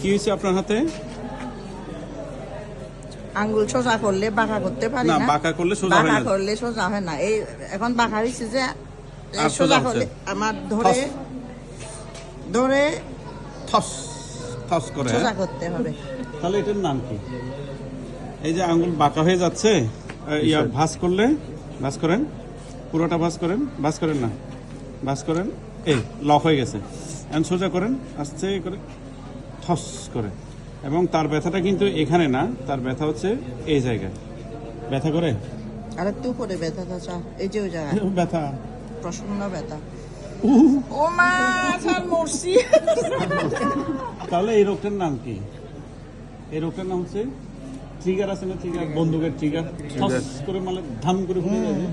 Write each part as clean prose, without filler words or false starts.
কি হয়েছে আপনার হাতে? আঙ্গুল সোজা করলে বাঁকা করতে পারি না, না। বাঁকা করলে সোজা হয় বাঁকা না। করলে সোজা হয় না। এই এখন বাঁকা হয়েছে যে আর সোজা সোজা হচ্ছে। করলে আমার ধরে ধরে থস থস করে। সোজা করতে হবে। তাহলে এটার নাম কি? এই যে আঙ্গুল বাঁকা হয়ে যাচ্ছে, ইয়া ভাঁজ করলে, ভাঁজ করেন, পুরোটা ভাঁজ করেন, ভাঁজ করেন না, ভাঁজ করেন, এই লক হয়ে গেছে। এখন সোজা করেন আস্তে করে, থস করে। এবং তার ব্যথাটা কিন্তু এখানে না, তার ব্যথা হচ্ছে এই জায়গায়। ব্যথা করে? আর একটু উপরে ব্যথা চাচা, এই যে ওই জায়গায় ব্যথা প্রসন্ন ব্যথা। ও মা স্যার মরছি। তাহলে এই রোগটার নাম কি? এই রোগটার নাম হচ্ছে ট্রিগার আছে না, ট্রিগার, বন্দুকের ট্রিগার, থস করে মারলে ধাম করে ফুলে যাবে।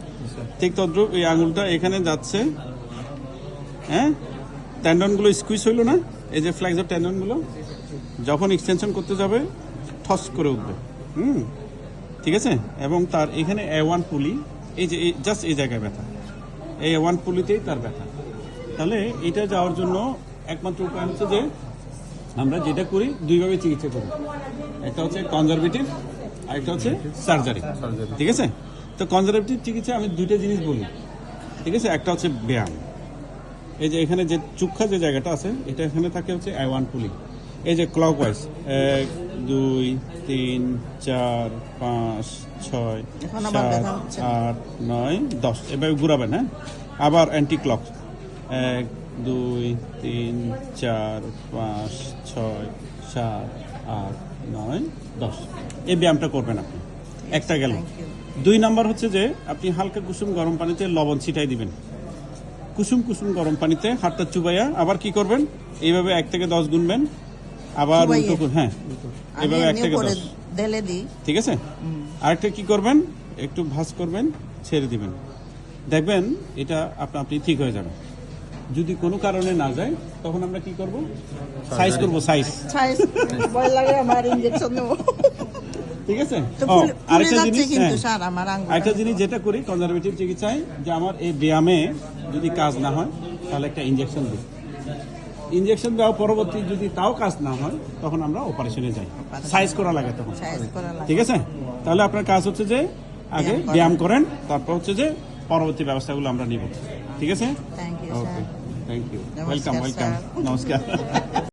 ঠিক তদ্রুপ এই আঙুলটা এখানে যাচ্ছে, হ্যাঁ, ট্যান্ডনগুলো স্কুইজ হইলো না, এই যে ফ্লেক্সর ট্যান্ডনগুলো যখন এক্সটেনশন করতে যাবে ঠস করে উঠবে। ঠিক আছে। এবং তার এখানে A1 পুলি, এই যে জাস্ট এই জায়গায় ব্যথা, এই A1 পুলিতেই তার ব্যথা। তাহলে এটা যাওয়ার জন্য একমাত্র উপায় হচ্ছে যে আমরা যেটা করি দুইভাবে চিকিৎসা করি, একটা হচ্ছে কনজারভেটিভ আর একটা হচ্ছে সার্জারি। ঠিক আছে। তো কনজারভেটিভ চিকিৎসা আমি দুইটা জিনিস বলি, ঠিক আছে। একটা হচ্ছে ব্যায়াম, এই যে এখানে যে চুক্ষা যে জায়গাটা আছে এটা এখানে থাকে হচ্ছে A1 পুলি, এই যে ক্লকওয়াইজ 1 2 3 4 5 6 7 8 9 10 এভাবে ঘুরাবেন। হ্যাঁ, আবার অ্যান্টি ক্লক 1 2 3 4 5 6 7 8 9 10 এই ব্যায়ামটা করবেন আপনি। একটা গেল। 2 নাম্বার হচ্ছে যে আপনি হালকা কুসুম গরম পানিতে লবণ ছিটাই দিবেন, কুসুম কুসুম গরম পানিতে হাতটা চুবাইয়া। আবার কি করবেন, এইভাবে 1 থেকে 10 গুনবেন, আবার উল্টো, হ্যাঁ এইভাবে 1 থেকে 10 ঢেলে দিই। ঠিক আছে। আরেকটা কি করবেন, একটু ভাঁজ করবেন, ছেড়ে দিবেন, দেখবেন এটা আপনি ঠিক হয়ে যাবে। যদি কোনো কারণে না যায় তখন আমরা কি করব, সাইজ করব, সাইজ। ভয় লাগে আমার, ইনজেকশন নেব। ঠিক আছে। আরেকটা জিনিস কিন্তু স্যার আমার আঙ্গুল, আরেকটা জিনিস যেটা করি কনজারভেটিভ চিকিৎসায়, যে আমার এই ব্যায়ামে যদি কাজ না হয় তাহলে একটা ইনজেকশন দিই। ইনজেকশন দেওয়া পরবর্তী যদি তাও কাজ না হয় তখন আমরা অপারেশনে যাই, সাইজ করা লাগে তখন। ঠিক আছে। তাহলে আপনার কাজ হচ্ছে যে আগে ব্যায়াম করেন, তারপর হচ্ছে যে পরবর্তী ব্যবস্থাগুলো আমরা নিব। ঠিক আছে। Thank you okay, sir. Thank you, welcome, welcome, নমস্কার।